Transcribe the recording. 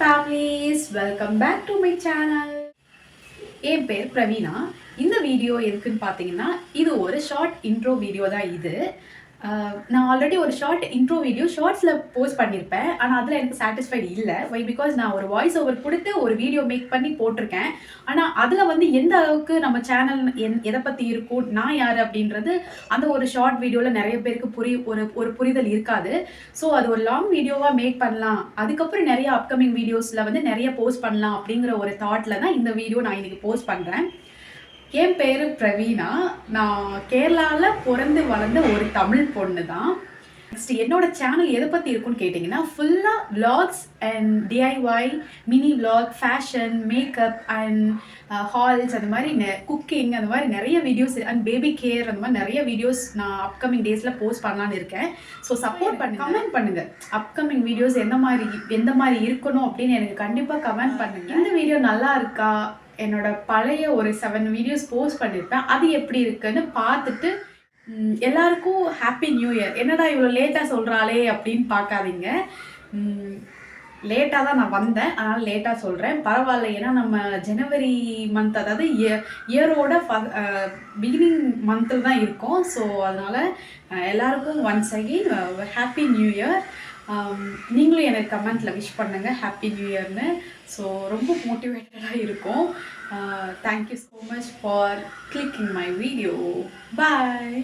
families, welcome back to my channel. என் பேர் பிரவீனா. இந்த video எதுக்குன்னு பார்த்தீங்கன்னா, இது ஒரு ஷார்ட் இன்ட்ரோ வீடியோ தான் இது. நான் ஆல்ரெடி ஒரு ஷார்ட் இன்ட்ரோ வீடியோ ஷார்ட்ஸில் போஸ்ட் பண்ணியிருப்பேன். ஆனால் அதில் எனக்கு சாட்டிஸ்ஃபைடு இல்லை. வை பிகாஸ் நான் ஒரு வாய்ஸ் ஓவர் கொடுத்து ஒரு வீடியோ மேக் பண்ணி போட்டிருக்கேன். ஆனால் அதில் வந்து எந்த அளவுக்கு நம்ம சேனல் எதை பற்றி இருக்கும், நான் யார் அப்படின்றது அந்த ஒரு ஷார்ட் வீடியோவில் நிறைய பேருக்கு ஒரு புரிதல் இருக்காது. ஸோ அது ஒரு லாங் வீடியோவாக மேக் பண்ணலாம், அதுக்கப்புறம் நிறைய அப்கமிங் வீடியோஸில் வந்து நிறைய போஸ்ட் பண்ணலாம் அப்படிங்கிற ஒரு தாட்டில் தான் இந்த வீடியோ நான் இன்றைக்கி போஸ்ட் பண்ணுறேன். என் பேர் பிரவீனா. நான் கேரளாவில் பிறந்து வளர்ந்த ஒரு தமிழ் பொண்ணு தான். நெக்ஸ்ட் என்னோட சேனல் எதை பற்றி இருக்குன்னு கேட்டிங்கன்னா, ஃபுல்லாக vlogs and DIY, mini vlog, fashion, makeup and hauls, அந்த மாதிரி குக்கிங், அந்த மாதிரி நிறைய வீடியோஸ் அண்ட் பேபி கேர், அந்த மாதிரி நிறைய வீடியோஸ் நான் அப்கமிங் டேஸில் போஸ்ட் பண்ணலான்னு இருக்கேன். ஸோ சப்போர்ட் பண்ணுங்க, கமெண்ட் பண்ணுங்கள். அப்கமிங் வீடியோஸ் எந்த மாதிரி இருக்கணும் அப்படின்னு எனக்கு கண்டிப்பாக கமெண்ட் பண்ணுங்கள். இந்த வீடியோ நல்லா இருக்கா, என்னோட பழைய ஒரு 7 வீடியோஸ் போஸ்ட் பண்ணியிருப்பேன், அது எப்படி இருக்குன்னு பார்த்துட்டு எல்லாருக்கும் ஹாப்பி நியூ இயர். என்னடா இவ்வளோ லேட்டாக சொல்கிறாளே அப்படின்னு பார்க்காதீங்க. லேட்டாக தான் நான் வந்தேன், அதனால் லேட்டாக சொல்கிறேன், பரவாயில்ல. ஏன்னா நம்ம ஜனவரி மந்த், அதாவது இயரோட பிகினிங் மந்தில் தான் இருக்கோம். ஸோ அதனால் எல்லாருக்கும் once again happy new year. நீங்களும் எனக்கு கமெண்ட்டில் விஷ் பண்ணுங்கள் ஹாப்பி நியூ இயர்னு. ஸோ ரொம்ப மோட்டிவேட்டடாக இருக்கும். Thank you so much for clicking my video. Bye.